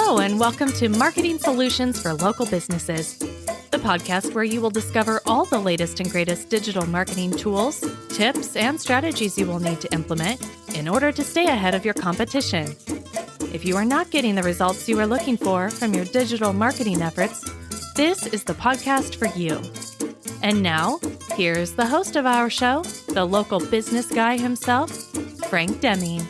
Hello, and welcome to Marketing Solutions for Local Businesses, the podcast where you will discover all the latest and greatest digital marketing tools, tips, and strategies you will need to implement in order to stay ahead of your competition. If you are not getting the results you are looking for from your digital marketing efforts, this is the podcast for you. And now, here's the host of our show, the local business guy himself, Frank Deming.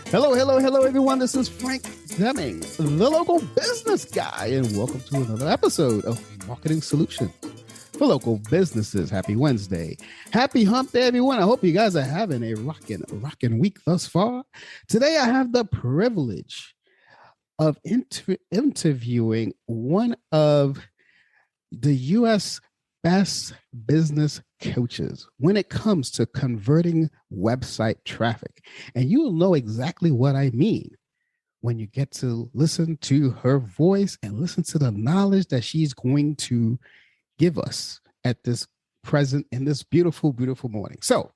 Hello, everyone. This is Frank Deming, the local business guy, and welcome to another episode of Marketing Solutions for Local Businesses. Happy Wednesday. Happy hump day, everyone. I hope you guys are having a rockin' week thus far. Today, I have the privilege of interviewing one of the U.S. best business coaches when it comes to converting website traffic. And you'll know exactly what I mean when you get to listen to her voice and listen to the knowledge that she's going to give us at this present in this beautiful, beautiful morning. So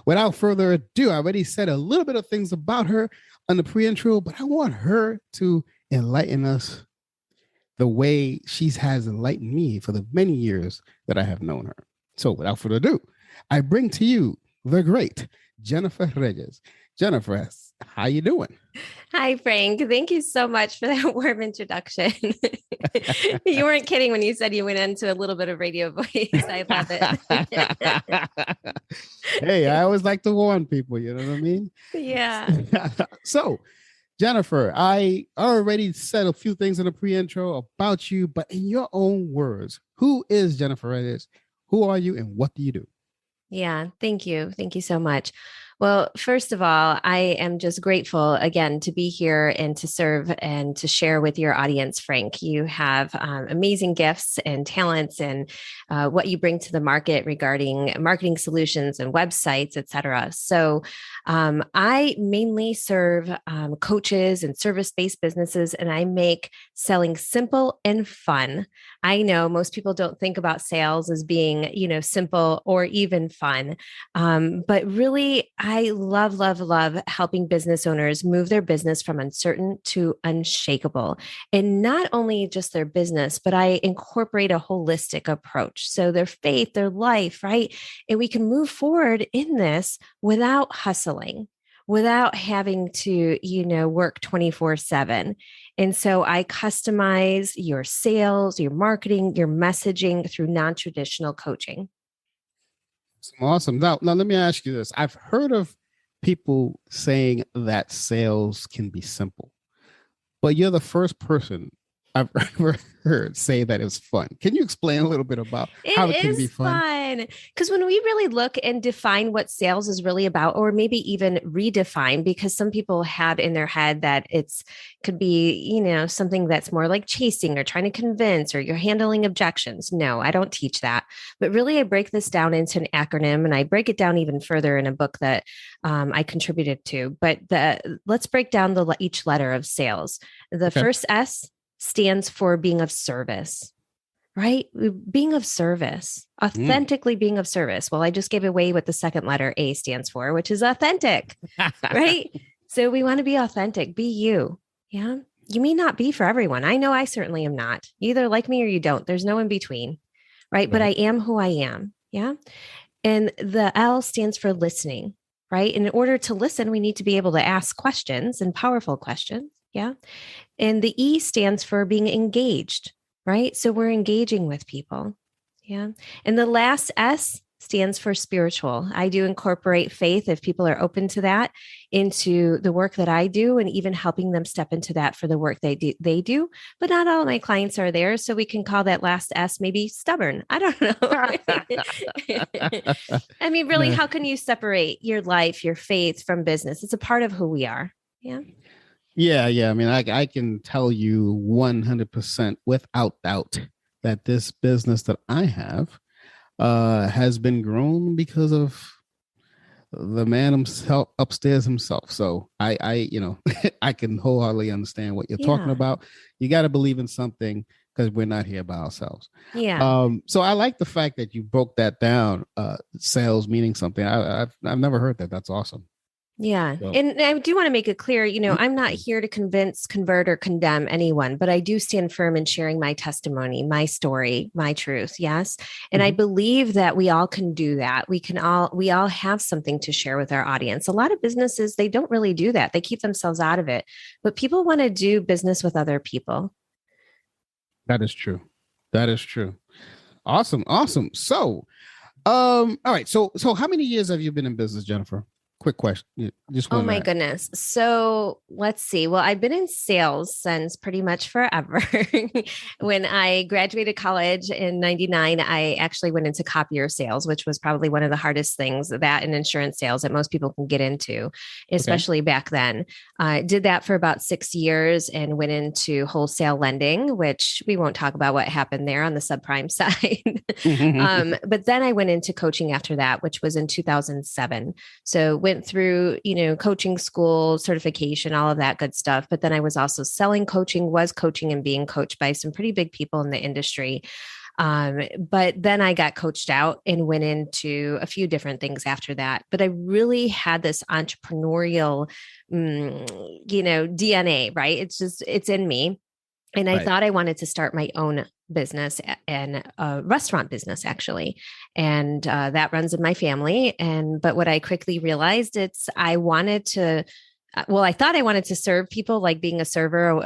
without further ado, I already said a little bit of things about her on the pre-intro, but I want her to enlighten us the way she has enlightened me for the many years that I have known her. So without further ado, I bring to you the great Jennifer Reyes. Jennifer, how you doing? Hi, Frank. Thank you so much for that warm introduction. You weren't kidding when you said you went into a little bit of radio voice. I love it. Hey, I always like to warn people, you know what I mean? Yeah. So, Jennifer, I already said a few things in the pre-intro about you, but in your own words, who is Jennifer Reyes? Who are you and what do you do? Yeah, thank you. Thank you so much. Well, first of all, I am just grateful again to be here and to serve and to share with your audience, Frank. You have amazing gifts and talents and what you bring to the market regarding marketing solutions and websites, et cetera. So I mainly serve coaches and service-based businesses, and I make selling simple and fun. I know most people don't think about sales as being, simple or even fun, but really, I love helping business owners move their business from uncertain to unshakable. And not only just their business, but I incorporate a holistic approach. So their faith, their life, right? And we can move forward in this without hustling, without having to, work 24/7. And so I customize your sales, your marketing, your messaging through non-traditional coaching. Awesome. Now, let me ask you this. I've heard of people saying that sales can be simple, but you're the first person I've ever heard say that it's fun. Can you explain a little bit about how it can be fun? Because when we really look and define what sales is really about, or maybe even redefine, because some people have in their head that could be, something that's more like chasing or trying to convince, or you're handling objections. No, I don't teach that. But really, I break this down into an acronym, and I break it down even further in a book that I contributed to. But let's break down each letter of sales. The first S stands for being of service, right? Being of service, authentically being of service. Well, I just gave away what the second letter A stands for, which is authentic, right? So we want to be authentic, be you. Yeah. You may not be for everyone. I know I certainly am not. You either like me or you don't. There's no in between, right? But I am who I am. Yeah. And the L stands for listening, right? And in order to listen, we need to be able to ask questions and powerful questions. Yeah. And the E stands for being engaged, right? So we're engaging with people. Yeah. And the last S stands for spiritual. I do incorporate faith, if people are open to that, into the work that I do, and even helping them step into that for the work they do. But not all of my clients are there. So we can call that last S maybe stubborn. I don't know. I mean, really, how can you separate your life, your faith from business? It's a part of who we are. Yeah. Yeah. I mean, I can tell you 100% without doubt that this business that I have has been grown because of the man himself upstairs himself. So I I can wholeheartedly understand what you're talking about. You got to believe in something because we're not here by ourselves. Yeah. So I like the fact that you broke that down. Sales meaning something. I've never heard that. That's awesome. Yeah. So, And I do want to make it clear, I'm not mm-hmm. here to convince, convert, or condemn anyone, but I do stand firm in sharing my testimony, my story, my truth. Yes. And I believe that we all can do that. We all have something to share with our audience. A lot of businesses, they don't really do that. They keep themselves out of it, but people want to do business with other people. That is true. That is true. Awesome. Awesome. So, all right. So how many years have you been in business, Jennifer? Quick question. Just Oh wanted to my ask. goodness. So let's see. Well, I've been in sales since pretty much forever. When I graduated college in 99, I actually went into copier sales, which was probably one of the hardest things, that and insurance sales that most people can get into, Okay. especially back then. I did that for about 6 years and went into wholesale lending, which we won't talk about what happened there on the subprime side. But then I went into coaching after that, which was in 2007. So went through, coaching school, certification, all of that good stuff. But then I was also selling coaching, was coaching and being coached by some pretty big people in the industry. But then I got coached out and went into a few different things after that. But I really had this entrepreneurial, DNA, right? It's in me. And I Right. thought I wanted to start my own business and a restaurant business, actually. And that runs in my family. But what I quickly realized, I wanted to, I thought I wanted to serve people, like being a server,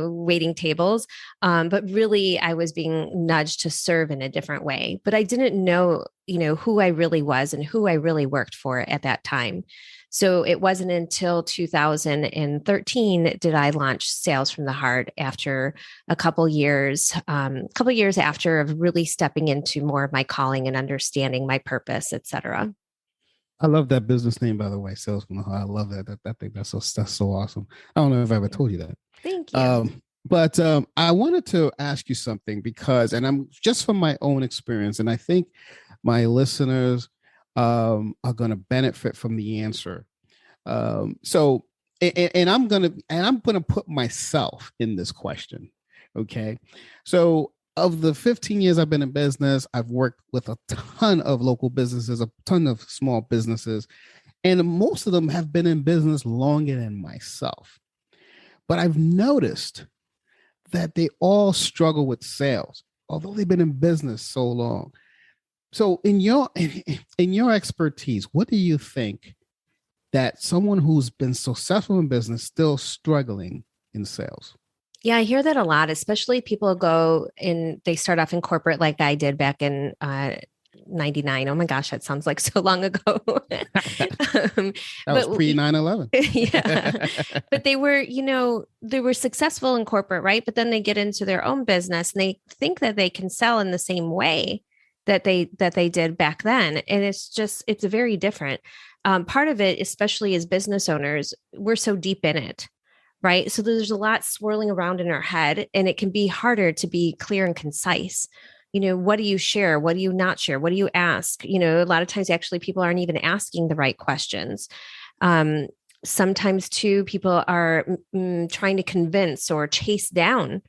waiting tables. But really I was being nudged to serve in a different way. But I didn't know, who I really was and who I really worked for at that time. So it wasn't until 2013 did I launch Sales from the Heart, after a couple years after of really stepping into more of my calling and understanding my purpose, et cetera. I love that business name, by the way. Sales from the heart. I love that. That thing. That's so awesome. I don't know if I ever told you that. Thank you. But I wanted to ask you something because, and I'm just from my own experience, and I think my listeners are going to benefit from the answer. So, and I'm gonna put myself in this question. Okay, so of the 15 years I've been in business, I've worked with a ton of local businesses, a ton of small businesses, and most of them have been in business longer than myself. But I've noticed that they all struggle with sales, although they've been in business so long. So, in your expertise, what do you think that someone who's been successful in business still struggling in sales? Yeah, I hear that a lot, especially people they start off in corporate like I did back in 99. Oh my gosh, that sounds like so long ago. That was pre 9/11. Yeah. But they were successful in corporate, right? But then they get into their own business and they think that they can sell in the same way that they did back then. And it's very different. Part of it, especially as business owners, we're so deep in it, right? So there's a lot swirling around in our head, and it can be harder to be clear and concise. What do you share? What do you not share? What do you ask? A lot of times, actually, people aren't even asking the right questions. Sometimes, too, people are trying to convince or chase down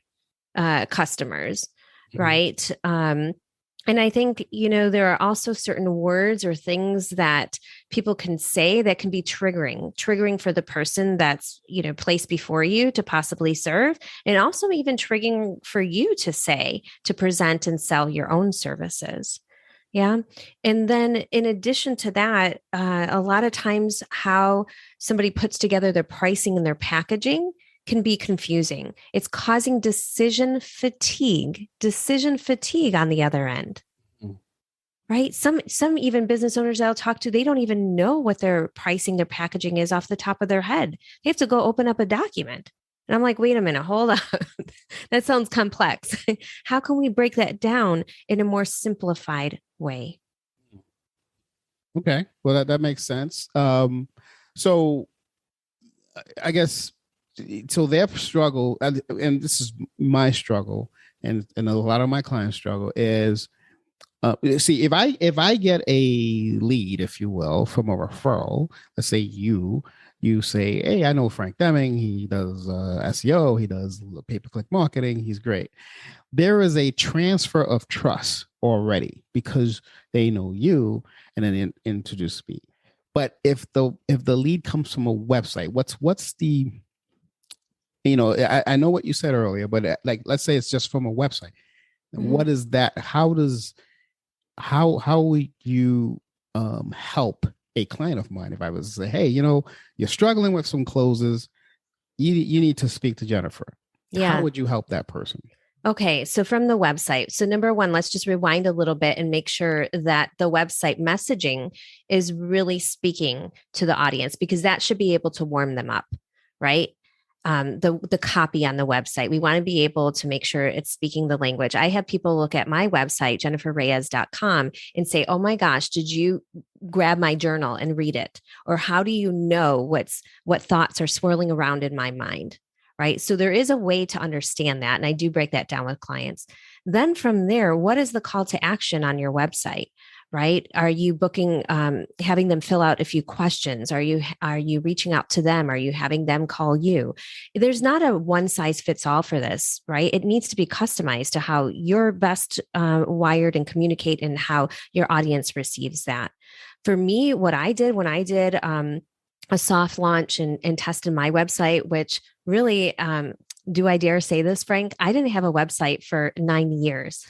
customers, right? And I think, there are also certain words or things that people can say that can be triggering for the person that's, placed before you to possibly serve, and also even triggering for you to say, to present and sell your own services. Yeah. And then in addition to that, a lot of times how somebody puts together their pricing and their packaging can be confusing. It's causing decision fatigue on the other end. Right. Some even business owners I'll talk to, they don't even know what their pricing, their packaging is off the top of their head. They have to go open up a document. And I'm like, wait a minute, hold on. That sounds complex. How can we break that down in a more simplified way? Okay. Well, that makes sense. So I guess, so their struggle, and this is my struggle, and a lot of my clients' struggle is, see, if I get a lead, if you will, from a referral, let's say you say, hey, I know Frank Deming, he does SEO, he does pay-per-click marketing, he's great. There is a transfer of trust already because they know you and then introduce me. But if the lead comes from a website, what's the, I know what you said earlier, but like, let's say it's just from a website. What is that? How would you help a client of mine if I was to say, hey, you're struggling with some closes, you need to speak to Jennifer. Yeah. How would you help that person? Okay. So from the website. So number one, let's just rewind a little bit and make sure that the website messaging is really speaking to the audience, because that should be able to warm them up, right? The copy on the website, we want to be able to make sure it's speaking the language. I have people look at my website, jenniferreyes.com, and say, oh my gosh, did you grab my journal and read it? Or how do you know what thoughts are swirling around in my mind? Right. So there is a way to understand that. And I do break that down with clients. Then from there, what is the call to action on your website? Right? Are you booking, having them fill out a few questions? Are you reaching out to them? Are you having them call you? There's not a one size fits all for this, right? It needs to be customized to how you're best wired and communicate, and how your audience receives that. For me, what I did when I did a soft launch and tested my website, which really, do I dare say this, Frank? I didn't have a website for 9 years.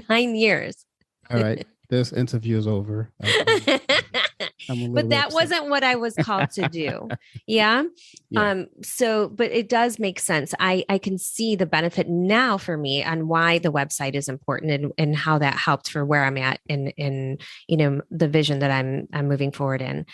9 years. All right. This interview is over. But that wasn't what I was called to do. Yeah. But it does make sense. I can see the benefit now for me on why the website is important, and how that helped for where I'm at in the vision that I'm moving forward in.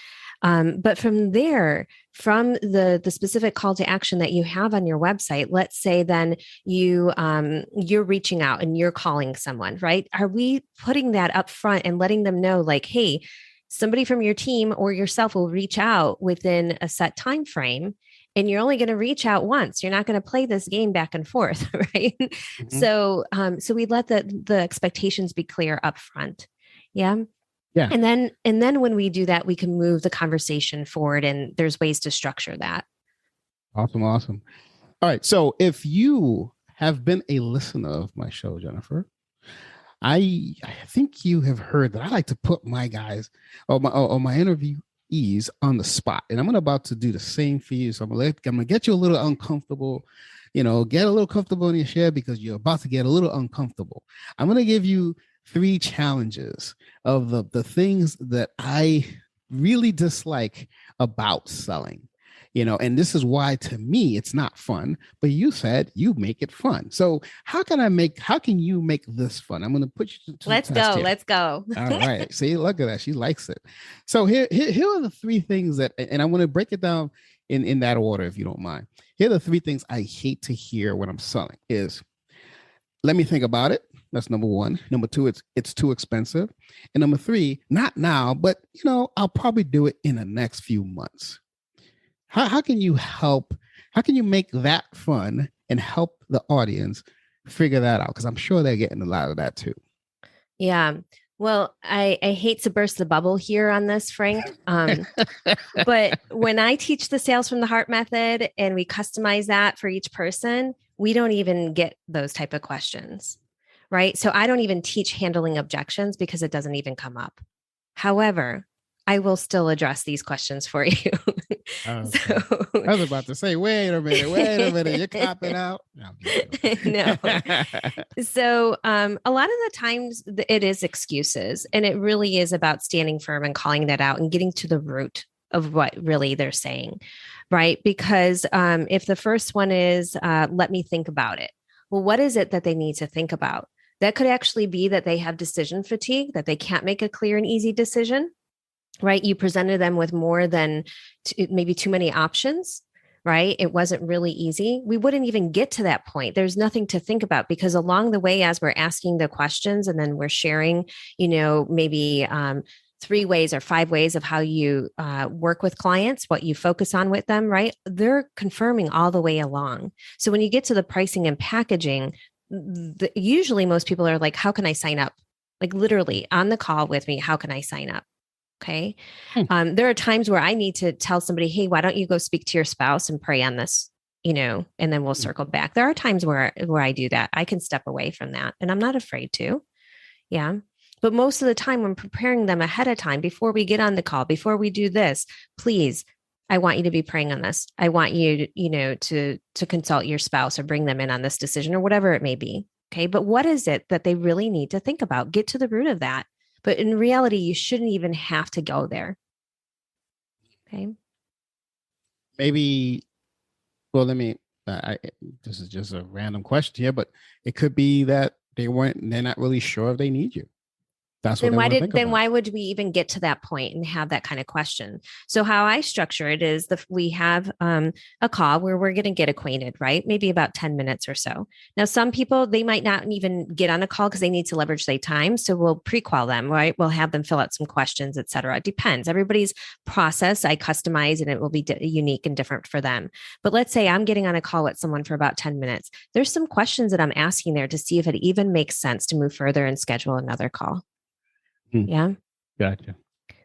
But from there, from the specific call to action that you have on your website, let's say then you're reaching out and you're calling someone, right? Are we putting that up front and letting them know, like, hey, somebody from your team or yourself will reach out within a set time frame, and you're only going to reach out once. You're not going to play this game back and forth, right? Mm-hmm. So we let the expectations be clear up front. Yeah. Yeah. And then when we do that, we can move the conversation forward, and there's ways to structure that. Awesome. All right. So if you have been a listener of my show, Jennifer, I think you have heard that I like to put my guys or my interviewees on the spot. And I'm about to do the same for you. So I'm gonna get you a little uncomfortable, get a little comfortable in your chair, because you're about to get a little uncomfortable. I'm going to give you 3 challenges of the things that I really dislike about selling, and this is why, to me, it's not fun, but you said you make it fun. So how can you make this fun? I'm going to put you to Let's go. All right. See, look at that. She likes it. So here are the 3 things that, and I want to break it down in that order, if you don't mind. Here are the 3 things I hate to hear when I'm selling is, let me think about it. That's number 1. Number 2, it's too expensive. And number 3, not now, but I'll probably do it in the next few months. How can you help? How can you make that fun and help the audience figure that out? Because I'm sure they're getting a lot of that too. Yeah. Well, I hate to burst the bubble here on this, Frank. But when I teach the Sales from the Heart method and we customize that for each person, we don't even get those type of questions, right? So I don't even teach handling objections, because it doesn't even come up. However, I will still address these questions for you. So, I was about to say, wait a minute, you're copping out. No. So a lot of the times it is excuses, and it really is about standing firm and calling that out and getting to the root of what really they're saying, right? Because if the first one is, let me think about it. Well, what is it that they need to think about? That could actually be that they have decision fatigue, that they can't make a clear and easy decision. Right? You presented them with more than maybe too many options, right? It wasn't really easy. We wouldn't even get to that point. There's nothing to think about, because along the way, as we're asking the questions and then we're sharing, maybe 3 ways or 5 ways of how you work with clients, what you focus on with them, right? They're confirming all the way along. So when you get to the pricing and packaging, usually most people are like, how can I sign up? Like literally on the call with me, how can I sign up? Okay. There are times where I need to tell somebody, hey, why don't you go speak to your spouse and pray on this, and then we'll circle back. There are times where I do that. I can step away from that, and I'm not afraid to. Yeah. But most of the time, when preparing them ahead of time, before we get on the call, before we do this, please, I want you to be praying on this. I want you, to consult your spouse or bring them in on this decision or whatever it may be. Okay. But what is it that they really need to think about? Get to the root of that. But in reality, you shouldn't even have to go there. Okay. Maybe, well, this is just a random question here, but it could be that they're not really sure if they need you. That's what why would we even get to that point and have that kind of question? So how I structure it is we have a call where we're going to get acquainted, right? Maybe about 10 minutes or so. Now, some people, they might not even get on a call because they need to leverage their time. So we'll pre-qual them, right? We'll have them fill out some questions, et cetera. It depends. Everybody's process, I customize, and it will be unique and different for them. But let's say I'm getting on a call with someone for about 10 minutes. There's some questions that I'm asking there to see if it even makes sense to move further and schedule another call. Yeah. Gotcha.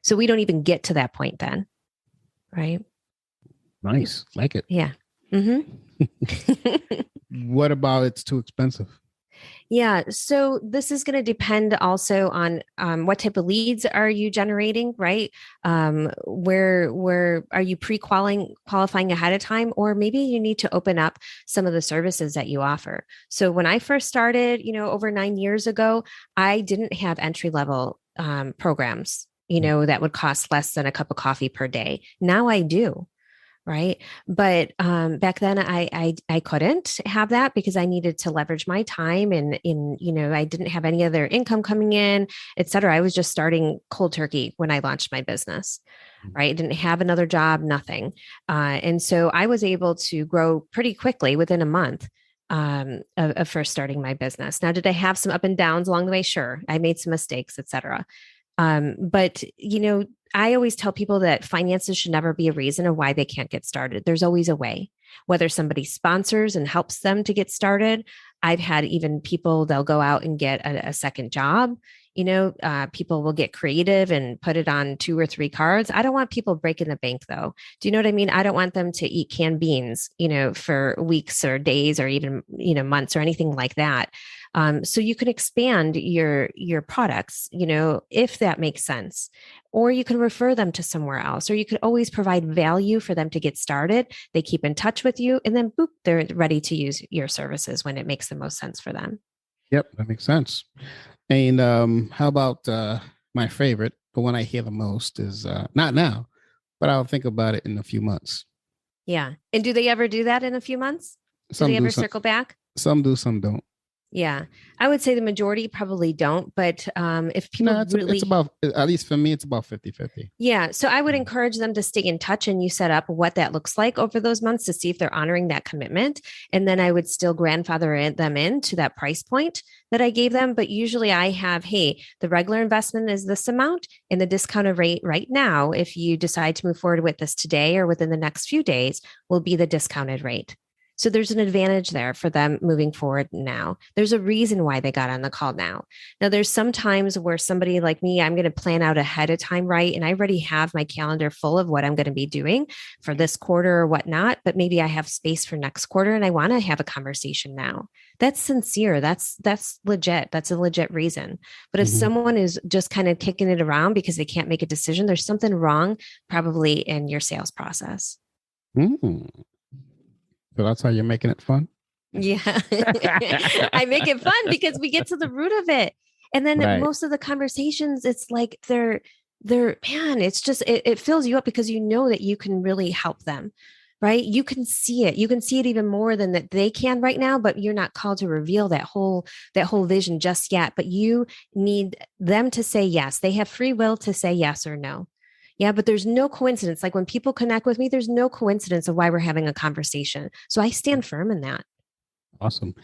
So we don't even get to that point then. Right. Nice. Like it. Yeah. Mm-hmm. What about it's too expensive? Yeah. So this is going to depend also on what type of leads are you generating, right? Where are you qualifying ahead of time, or maybe you need to open up some of the services that you offer. So when I first started, over 9 years ago, I didn't have entry level programs, that would cost less than a cup of coffee per day. Now I do. Right. But back then I couldn't have that because I needed to leverage my time and I didn't have any other income coming in, et cetera. I was just starting cold turkey when I launched my business. Right. I didn't have another job, nothing. And so I was able to grow pretty quickly within a month of first starting my business. Now, did I have some up and downs along the way? Sure. I made some mistakes, et cetera. But I always tell people that finances should never be a reason of why they can't get started. There's always a way, whether somebody sponsors and helps them to get started. I've had even people, they'll go out and get a second job. People will get creative and put it on 2 or 3 cards. I don't want people breaking the bank though. Do you know what I mean? I don't want them to eat canned beans, for weeks or days or even, months or anything like that. So you can expand your products, if that makes sense, or you can refer them to somewhere else, or you could always provide value for them to get started. They keep in touch with you and then boop, they're ready to use your services when it makes the most sense for them. Yep. That makes sense. And how about my favorite, the one I hear the most is not now, but I'll think about it in a few months. Yeah. And do they ever do that in a few months? Do they ever circle back? Some do, some don't. Yeah, I would say the majority probably don't, but if people it's about, at least for me, it's about 50-50. Yeah. So I would encourage them to stay in touch and you set up what that looks like over those months to see if they're honoring that commitment. And then I would still grandfather them into that price point that I gave them. But usually I have, hey, the regular investment is this amount and the discounted rate right now, if you decide to move forward with this today or within the next few days, will be the discounted rate. So there's an advantage there for them moving forward now. There's a reason why they got on the call now. Now, there's some times where somebody like me, I'm going to plan out ahead of time, right? And I already have my calendar full of what I'm going to be doing for this quarter or whatnot, but maybe I have space for next quarter and I want to have a conversation now. That's sincere. That's legit. That's a legit reason. But if someone is just kind of kicking it around because they can't make a decision, there's something wrong probably in your sales process. So that's how you're making it fun? Yeah. I make it fun because we get to the root of it. And then most of the conversations, it's like they're man, it's just, it fills you up because you know that you can really help them, right? You can see it. You can see it even more than that they can right now, but you're not called to reveal that whole vision just yet. But you need them to say yes. They have free will to say yes or no. Yeah, but there's no coincidence. Like when people connect with me, there's no coincidence of why we're having a conversation. So I stand firm in that. Awesome.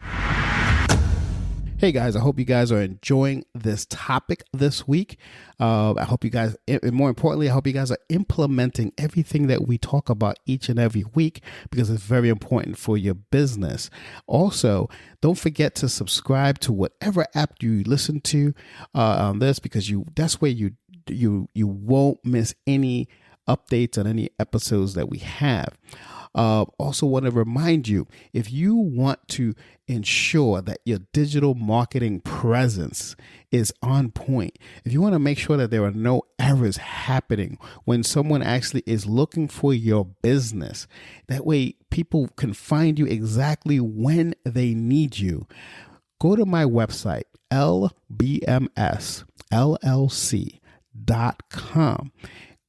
Hey guys, I hope you guys are enjoying this topic this week. I hope you guys, and more importantly, I hope you guys are implementing everything that we talk about each and every week because it's very important for your business. Also, don't forget to subscribe to whatever app you listen to on this because that's where you won't miss any updates on any episodes that we have. Also want to remind you, if you want to ensure that your digital marketing presence is on point, if you want to make sure that there are no errors happening when someone actually is looking for your business, that way people can find you exactly when they need you, go to my website, lbmsllc.com.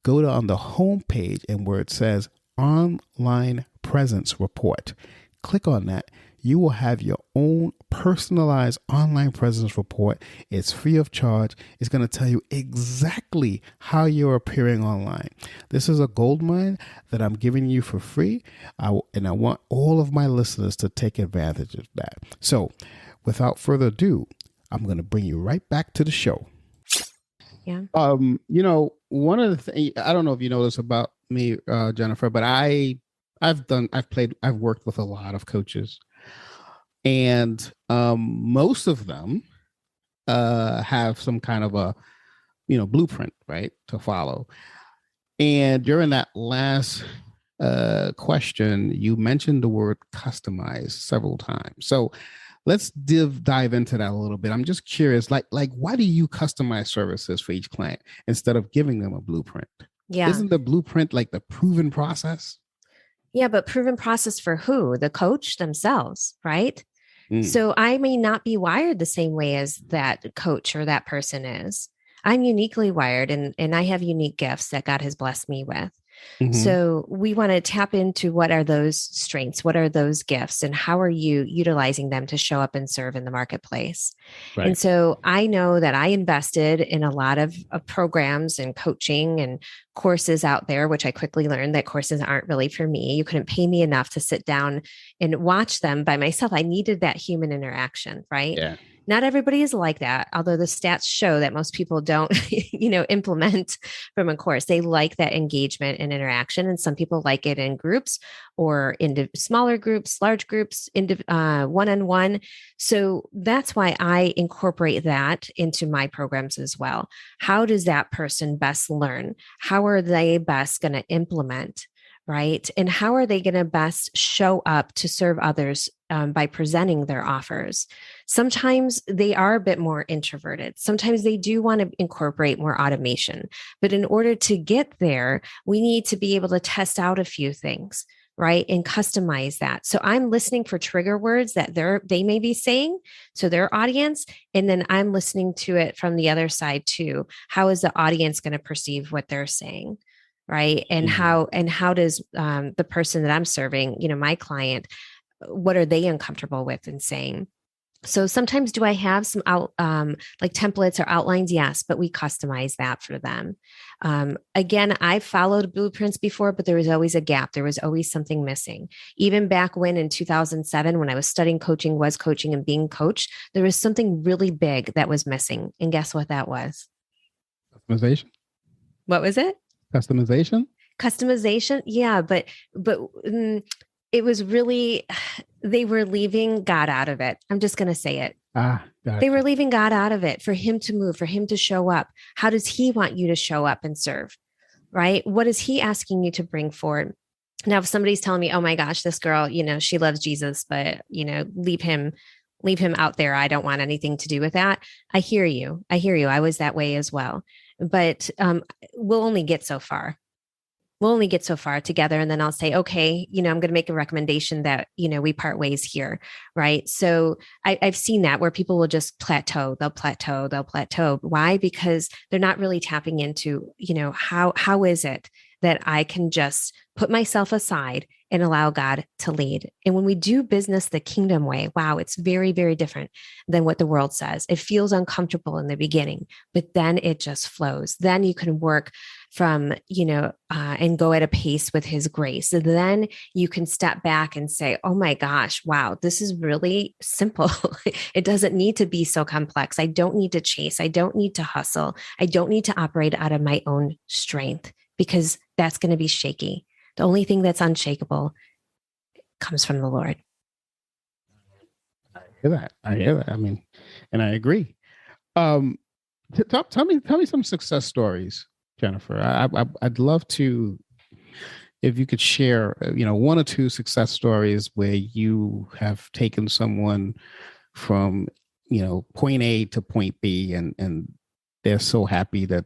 Go to on the home page and where it says Online Presence Report. Click on that. You will have your own personalized online presence report. It's free of charge. It's going to tell you exactly how you're appearing online. This is a gold mine that I'm giving you for free. And I want all of my listeners to take advantage of that. So without further ado, I'm going to bring you right back to the show. Yeah. One of the things, I don't know if you know this about me, Jennifer, but I've worked with a lot of coaches, and most of them have some kind of a, blueprint, right, to follow. And during that last question, you mentioned the word customize several times. So let's dive into that a little bit. I'm just curious, like why do you customize services for each client instead of giving them a blueprint? Yeah. Isn't the blueprint like the proven process? Yeah, but proven process for who? The coach themselves, right? So I may not be wired the same way as that coach or that person is. I'm uniquely wired and I have unique gifts that God has blessed me with. Mm-hmm. So we want to tap into what are those strengths? What are those gifts? And how are you utilizing them to show up and serve in the marketplace? Right. And so I know that I invested in a lot of programs and coaching and courses out there, which I quickly learned that courses aren't really for me. You couldn't pay me enough to sit down and watch them by myself. I needed that human interaction, right? Yeah. Not everybody is like that, although the stats show that most people don't, implement from a course. They like that engagement and interaction. And some people like it in groups or in smaller groups, large groups, one-on-one. So that's why I incorporate that into my programs as well. How does that person best learn? How are they best going to implement? Right? And how are they going to best show up to serve others by presenting their offers? Sometimes they are a bit more introverted. Sometimes they do want to incorporate more automation. But in order to get there, we need to be able to test out a few things, right? And customize that. So I'm listening for trigger words that they may be saying to their audience. And then I'm listening to it from the other side too. How is the audience going to perceive what they're saying? Right. And how does the person that I'm serving, my client, what are they uncomfortable with and saying? So sometimes do I have some like templates or outlines? Yes, but we customize that for them. Again, I followed blueprints before, but there was always a gap. There was always something missing. Even back when in 2007, when I was studying coaching, was coaching and being coached, there was something really big that was missing. And guess what that was? Customization. What was it? Customization. Yeah. But it was really, they were leaving God out of it. I'm just going to say it. They were leaving God out of it for him to move, for him to show up. How does he want you to show up and serve? Right? What is he asking you to bring forward? Now, if somebody's telling me, oh my gosh, this girl, she loves Jesus, but, leave him out there. I don't want anything to do with that. I hear you. I was that way as well. But we'll only get so far. Together. And then I'll say, okay, I'm going to make a recommendation that, we part ways here. Right. So I've seen that where people will just plateau. They'll plateau. Why? Because they're not really tapping into, how is it that I can just put myself aside and allow God to lead. And when we do business the kingdom way, wow, it's very, very different than what the world says. It feels uncomfortable in the beginning, but then it just flows. Then you can work from, and go at a pace with his grace. And then you can step back and say, oh my gosh, wow, this is really simple. It doesn't need to be so complex. I don't need to chase. I don't need to hustle. I don't need to operate out of my own strength because that's going to be shaky. The only thing that's unshakable comes from the Lord. I hear that. I mean, and I agree. Tell me some success stories, Jennifer. I'd love to if you could share, one or two success stories where you have taken someone from, point A to point B, and they're so happy that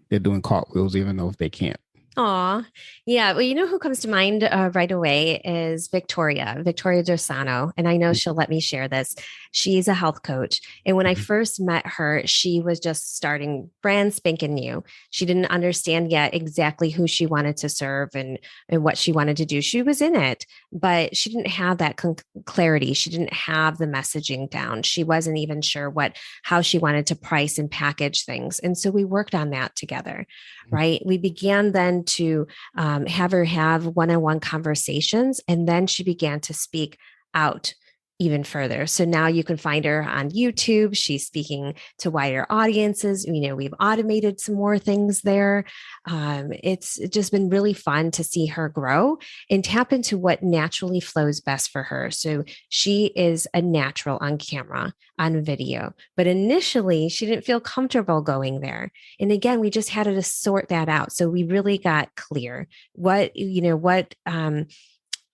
they're doing cartwheels, even though if they can't. Aw, yeah. Well, you know who comes to mind right away is Victoria Dorsano. And I know she'll let me share this. She's a health coach. And when I Mhm. first met her, she was just starting brand spanking new. She didn't understand yet exactly who she wanted to serve and what she wanted to do. She was in it, but she didn't have that clarity. She didn't have the messaging down. She wasn't even sure how she wanted to price and package things. And so we worked on that together, right? We began then to have her have one-on-one conversations, and then she began to speak out even further. So now you can find her on YouTube. She's speaking to wider audiences. We've automated some more things there. It's just been really fun to see her grow and tap into what naturally flows best for her. So she is a natural on camera, on video, but initially she didn't feel comfortable going there. And again, we just had to sort that out. So we really got clear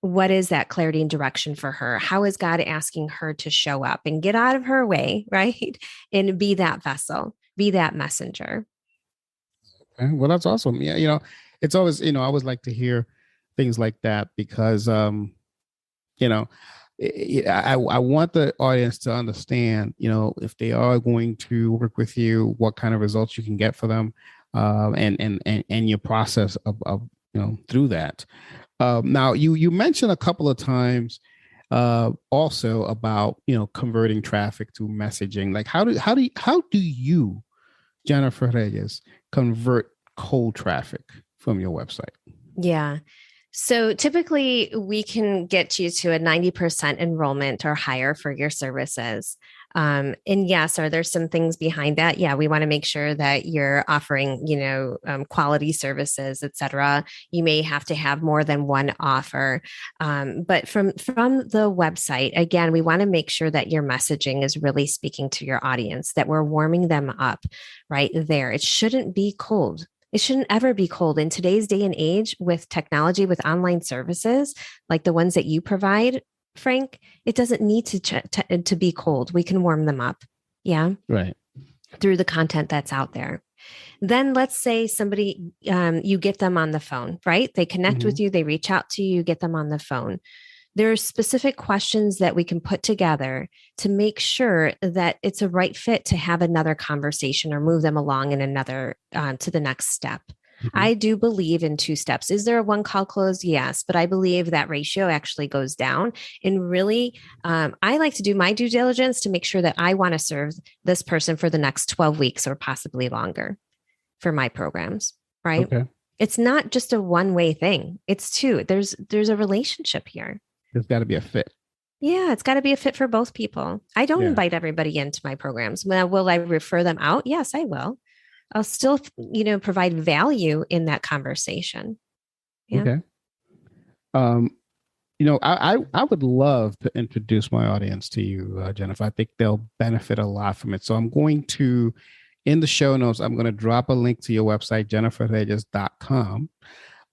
what is that clarity and direction for her? How is God asking her to show up and get out of her way, right? And be that vessel, be that messenger. Okay. Well, that's awesome. Yeah, it's always, I always like to hear things like that because, you know, I want the audience to understand, if they are going to work with you, what kind of results you can get for them, and your process of through that. Now, you mentioned a couple of times also about converting traffic to messaging. Like how do you, Jennifer Reyes, convert cold traffic from your website? Yeah. So typically we can get you to a 90% enrollment or higher for your services. And yes, are there some things behind that? Yeah, we want to make sure that you're offering, quality services, et cetera. You may have to have more than one offer. But from the website, again, we want to make sure that your messaging is really speaking to your audience, that we're warming them up right there. It shouldn't be cold. It shouldn't ever be cold in today's day and age with technology, with online services like the ones that you provide, Frank. It doesn't need to be cold. We can warm them up. Yeah. Right. Through the content that's out there. Then let's say somebody, you get them on the phone, right? They connect with you, they reach out to you, get them on the phone. There are specific questions that we can put together to make sure that it's a right fit to have another conversation or move them along in another to the next step. I do believe in two steps. Is there a one call close? Yes, but I believe that ratio actually goes down. And really, I like to do my due diligence to make sure that I want to serve this person for the next 12 weeks or possibly longer for my programs, right? Okay. It's not just a one-way thing. It's two. There's a relationship here. There's got to be a fit. Yeah, it's got to be a fit for both people. I don't Yeah. invite everybody into my programs. Well, will I refer them out? Yes, I will. I'll still, provide value in that conversation. Yeah. Okay. I would love to introduce my audience to you, Jennifer. I think they'll benefit a lot from it. So I'm going to, in the show notes, I'm going to drop a link to your website, jenniferreyes.com.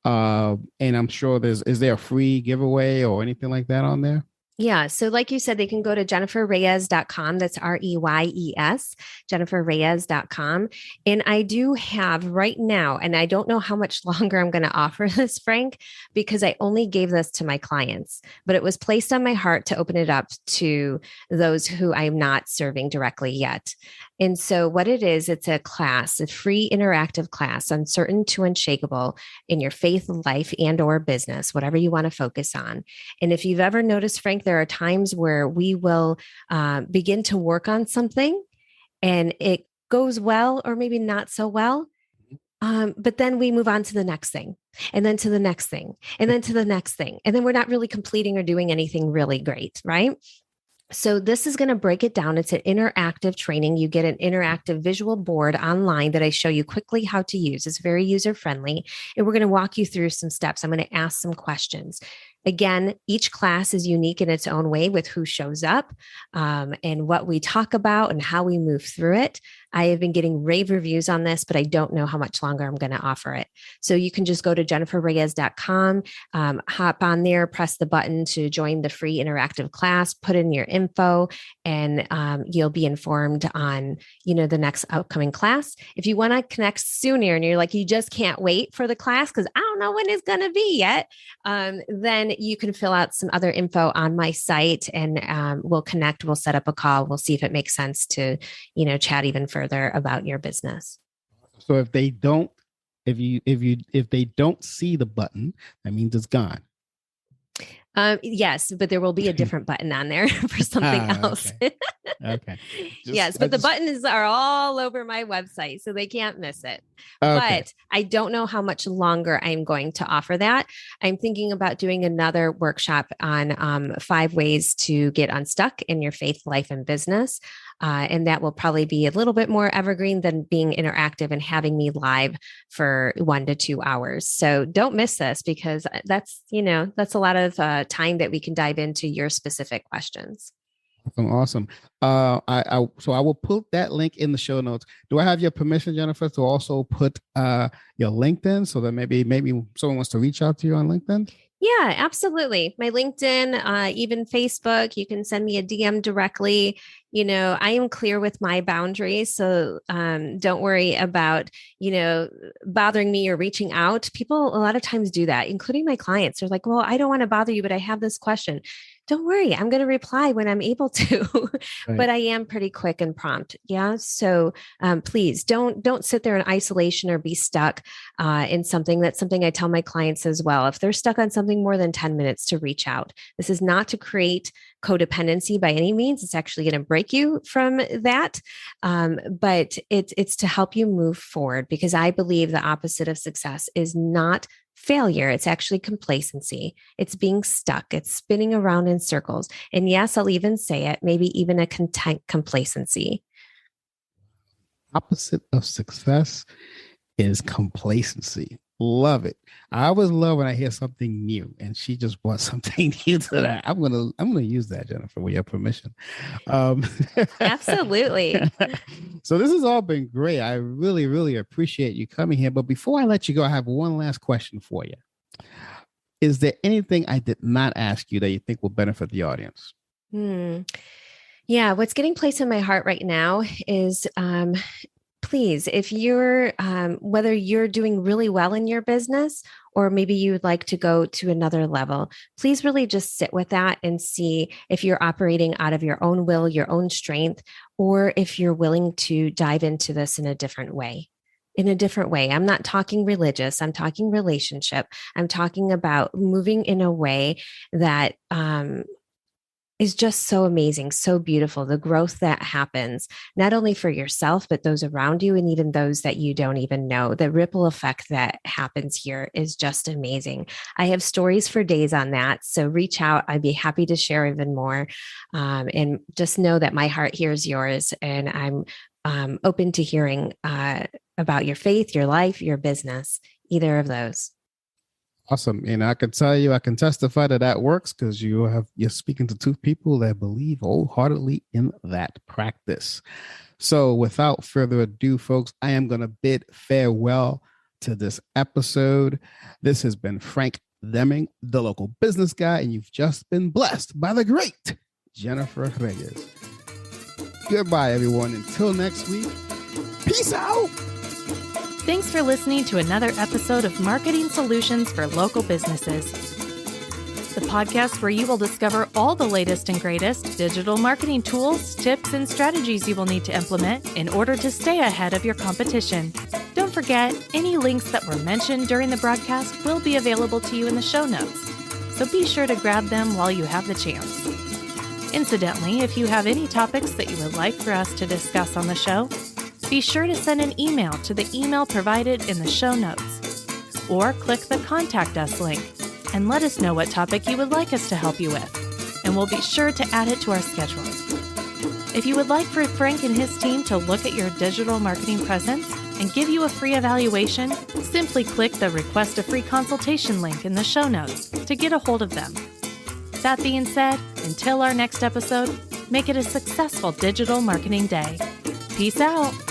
And I'm sure is there a free giveaway or anything like that on there? Yeah. So like you said, they can go to jenniferreyes.com. That's REYES, jenniferreyes.com. And I do have right now, and I don't know how much longer I'm going to offer this, Frank, because I only gave this to my clients, but it was placed on my heart to open it up to those who I'm not serving directly yet. And so what it is, it's a class, a free interactive class, Uncertain to Unshakable, in your faith, life, and or business, whatever you want to focus on. And if you've ever noticed, Frank, there are times where we will begin to work on something and it goes well or maybe not so well. But then we move on to the next thing and then to the next thing and then to the next thing. And then we're not really completing or doing anything really great, right? So this is going to break it down. It's an interactive training. You get an interactive visual board online that I show you quickly how to use. It's very user friendly. And we're going to walk you through some steps. I'm going to ask some questions. Again, each class is unique in its own way with who shows up and what we talk about and how we move through it. I have been getting rave reviews on this, but I don't know how much longer I'm going to offer it. So you can just go to jenniferreyes.com, hop on there, press the button to join the free interactive class, put in your info, and you'll be informed on, the next upcoming class. If you want to connect sooner and you're like, you just can't wait for the class because I don't know when it's going to be yet, then you can fill out some other info on my site and we'll connect. We'll set up a call. We'll see if it makes sense to, chat even further about your business. So if they don't see the button, that means it's gone. Yes, but there will be a different button on there for something else. Okay. Yes, but the buttons are all over my website, so they can't miss it. Okay. But I don't know how much longer I'm going to offer that. I'm thinking about doing another workshop on 5 ways to get unstuck in your faith, life, and business. And that will probably be a little bit more evergreen than being interactive and having me live for 1 to 2 hours. So don't miss this because that's a lot of time that we can dive into your specific questions. Awesome. I will put that link in the show notes. Do I have your permission, Jennifer, to also put your LinkedIn so that maybe someone wants to reach out to you on LinkedIn? Yeah, absolutely. My LinkedIn, even Facebook, you can send me a DM directly. I am clear with my boundaries. So don't worry about, bothering me or reaching out. People a lot of times do that, including my clients. They're like, well, I don't want to bother you, but I have this question. Don't worry, I'm going to reply when I'm able to, right. But I am pretty quick and prompt. Yeah. So please don't sit there in isolation or be stuck in something. That's something I tell my clients as well. If they're stuck on something more than 10 minutes, to reach out. This is not to create codependency by any means. It's actually going to break you from that. But it's to help you move forward, because I believe the opposite of success is not failure. It's actually complacency. It's being stuck. It's spinning around in circles. And yes, I'll even say it, maybe even a content complacency. Opposite of success is complacency. Love it. I always love when I hear something new, and she just brought something new to that. I'm gonna use that, Jennifer, with your permission. Absolutely. So this has all been great. I really, really appreciate you coming here. But before I let you go, I have one last question for you. Is there anything I did not ask you that you think will benefit the audience? Yeah, what's getting placed in my heart right now is please, if you're, whether you're doing really well in your business, or maybe you would like to go to another level, please really just sit with that and see if you're operating out of your own will, your own strength, or if you're willing to dive into this in a different way. I'm not talking religious. I'm talking relationship. I'm talking about moving in a way that, is just so amazing, so beautiful. The growth that happens, not only for yourself, but those around you and even those that you don't even know. The ripple effect that happens here is just amazing. I have stories for days on that. So reach out. I'd be happy to share even more. And just know that my heart hears yours. And I'm open to hearing about your faith, your life, your business, either of those. Awesome. And I can tell you, I can testify that works, because you're speaking to 2 people that believe wholeheartedly in that practice. So without further ado, folks, I am going to bid farewell to this episode. This has been Frank Deming, the local business guy, and you've just been blessed by the great Jennifer Reyes. Goodbye, everyone. Until next week, peace out. Thanks for listening to another episode of Marketing Solutions for Local Businesses, the podcast where you will discover all the latest and greatest digital marketing tools, tips, and strategies you will need to implement in order to stay ahead of your competition. Don't forget, any links that were mentioned during the broadcast will be available to you in the show notes, so be sure to grab them while you have the chance. Incidentally, if you have any topics that you would like for us to discuss on the show, be sure to send an email to the email provided in the show notes, or click the Contact Us link and let us know what topic you would like us to help you with, and we'll be sure to add it to our schedule. If you would like for Frank and his team to look at your digital marketing presence, and give you a free evaluation, simply click the Request a Free Consultation link in the show notes to get a hold of them. That being said, until our next episode, make it a successful digital marketing day. Peace out.